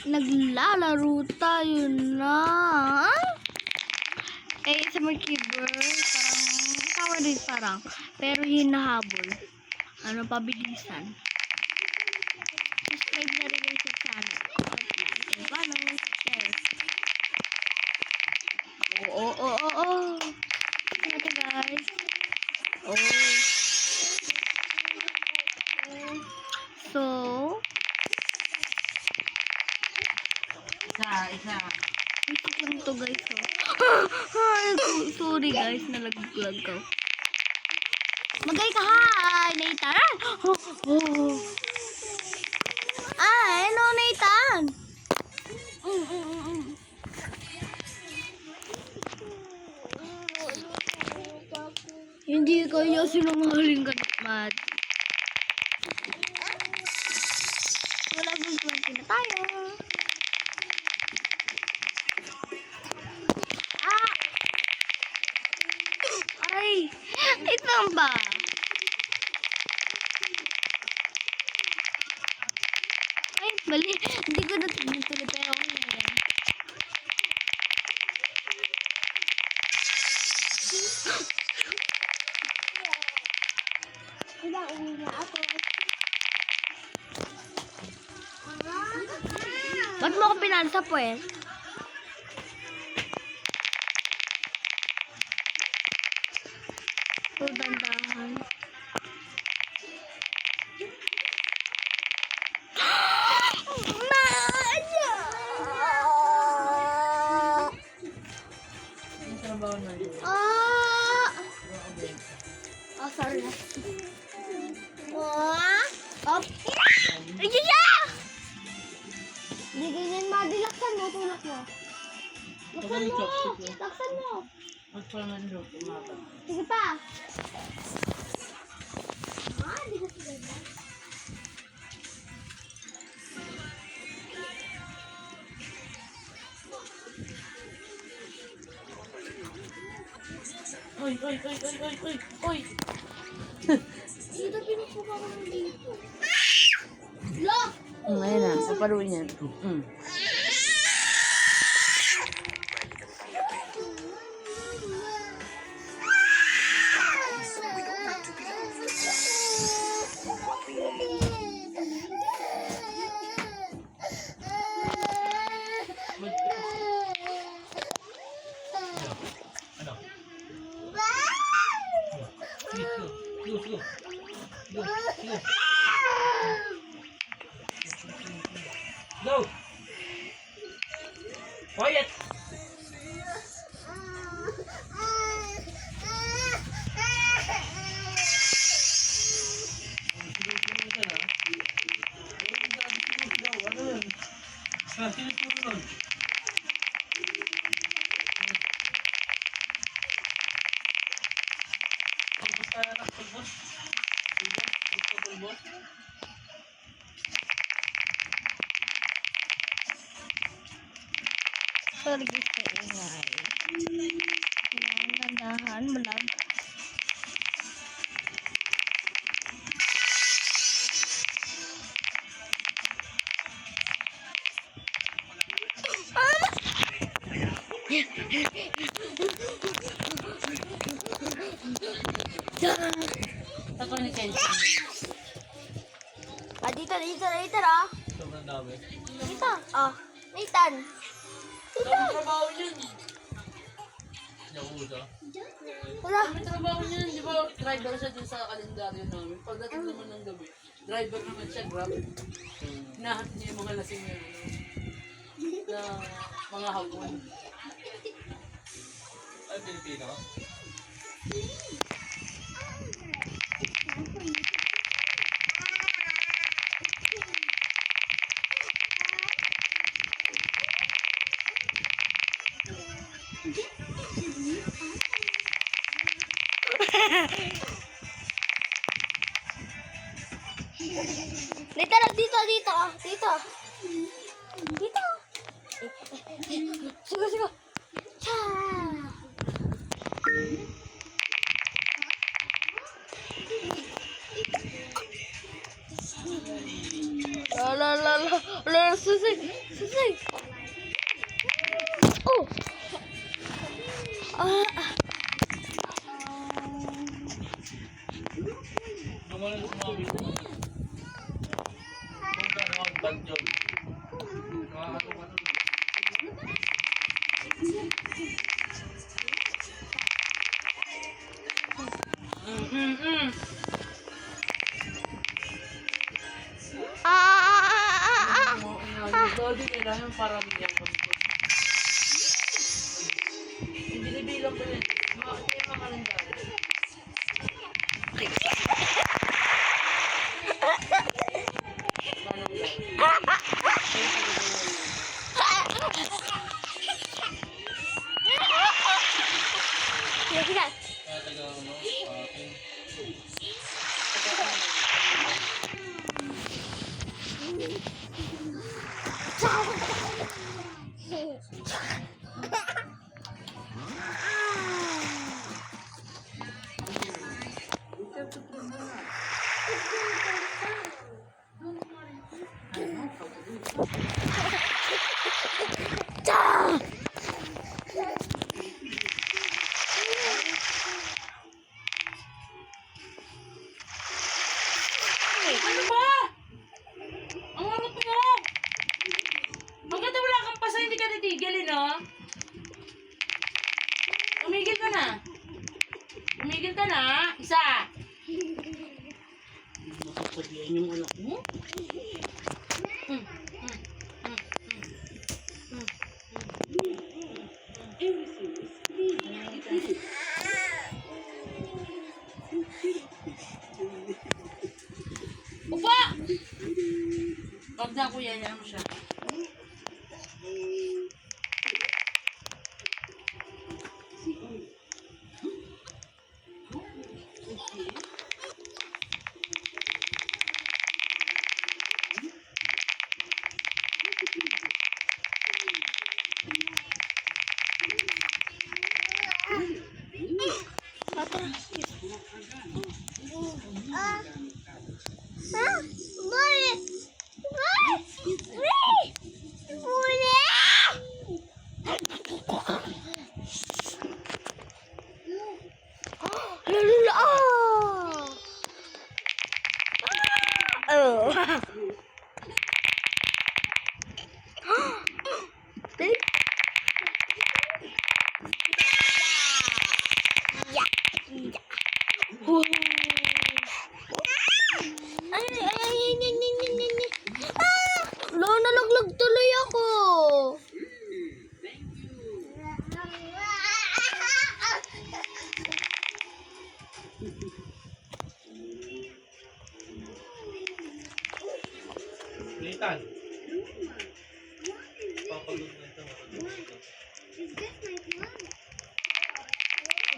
naglalaro tayo na ASMR keyboard, parang tower din parang, pero hinahabol. Ano, pabilisan. Subscribe na rin yung sa channel. Like, follow, share. Oh. Ito guys. So, Isa. basic lang to guys. Sorry guys, nalaglag ko. Magay ka ha, Nathan. Hello Nathan. Hindi kayo sinungaling mat. Wala bang 20 na tayo. Ay, ito ba? Ay, mali. Hindi ko natuloy pero okay na yan. Ba't mo ako pinansa pues? So, dandahan. Yung trabaho na yun. Sorry. Ay, hindi ganyan, Madi. Laksan mo, tulak mo. Laksan mo. Magpaman doon, umapat. Sige pa. Di ko sila. Oy! Dito, pinupuka ko ng dito. Lock! Ngayon na, paparuin yan. Go! Quiet! Sorry guys, kaingay. Dandahan, malag. Ako ni Kenji. Dito. Sobrang dami. Dito. Nathan. Ang trabaho niyan. Yakuza. Wala. May trabaho niyan, di ba? Driver siya din sa kalendaryo namin. Pagdating naman ng gabi, driver naman siya, grab. Hinahatid niya yung mga lasing na mga hagwan. Ay, Pilipino? Nathan, dito. Sigo. Cha. La. Wala, susig. Susig. Oh. Gumawa na sumami. Kung ano ang banjo. Nakakatuwa na. Dodi nila yung parang yung binibilang ko rin. Yung mga kalendaryo. Sige. Kaya taga ano, akin. Ano ba? Ang harap mo! Maganda wala kang pasa, hindi ka titigil, no? Tumigil ka na. Tumigil ka na. Isa. Makapagyan yung anak mo? Upa! Wag na kuya, yan mo siya. Nalaglag tuloy ako. Litan. Papagod na ito.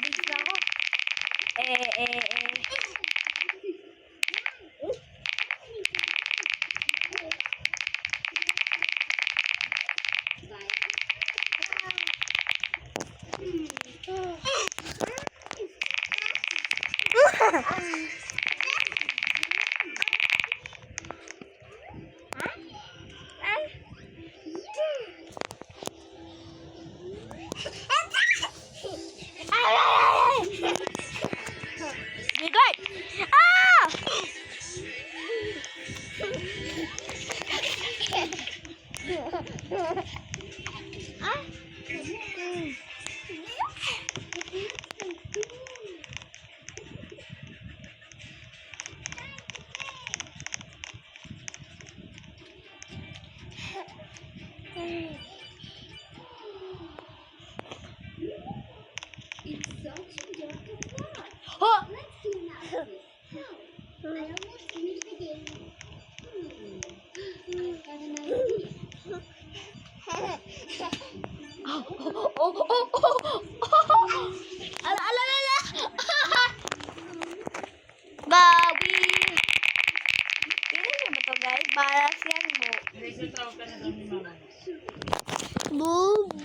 Bigla ako. Bigay! Ah! Bawi! Pili na ba to guys? Balas yan mo. Isang tawag ka na daw ni mama. Bubu.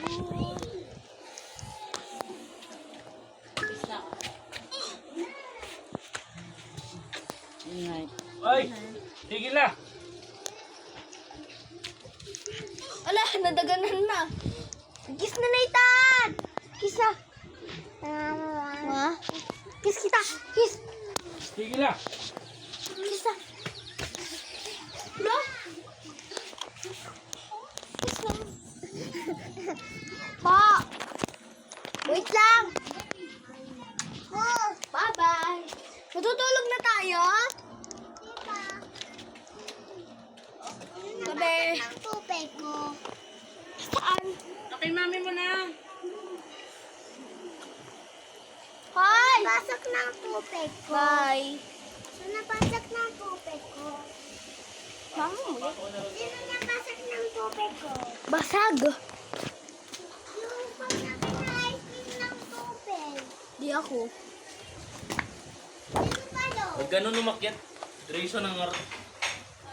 Isa. Ingay. Ay! Tigil na! nadaganan na. Kiss na, Nathan! Kiss na. Kiss kita. Kiss. Tigil na. Kiss na. No? Kiss na. Pa! Wait lang. Bye-bye. Matutulog na tayo? Sabi. Ang tupay ko. Saan? Okay, mami mo na. Hoy! Pasok ng tupay ko. Bye. Sino napasok ng tupay ko? Mama mo. Sino napasok ng tupay ko? Basag. Yung pag nakina-ice cream ng tupay. Di ako. Sino pa doon? Huwag ganun umakyat. Reason ang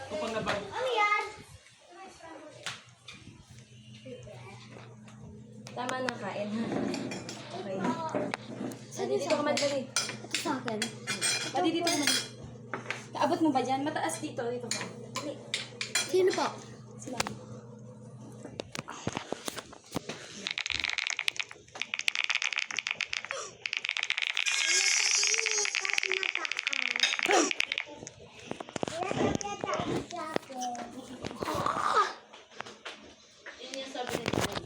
kapag nabago. Ano yan? Tama na kain, ha? Okay. Saan dito ka madali? Ito sa akin. Pati dito ka madali. Kaabot mo ba dyan? Mataas dito. Dito ka. Dali. Sino po? Sila. Yun yung sabi ni Kuya.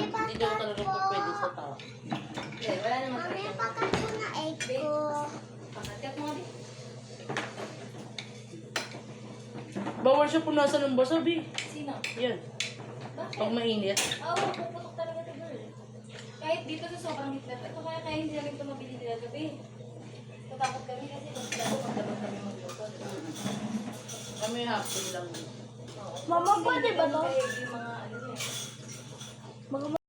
Hindi daw talaga po pwede sa tao. Okay, wala naman Mami, talaga. pakat ko na egg ko. Pakakat mo nga, Bi. Bawal siya punasan ng basa, Bi. Sino? Yan. Bakit? Pag mainit. Oo, puputok talaga ito, girl. Kahit dito sa sobrang hitler. Ito kaya hindi namin ito mabili nila gabi. Tatakot kami kasi magdabag kami magluto. Kami hapon lang. Mama, pwede ba to? Kaya yung mga ano niya. Mga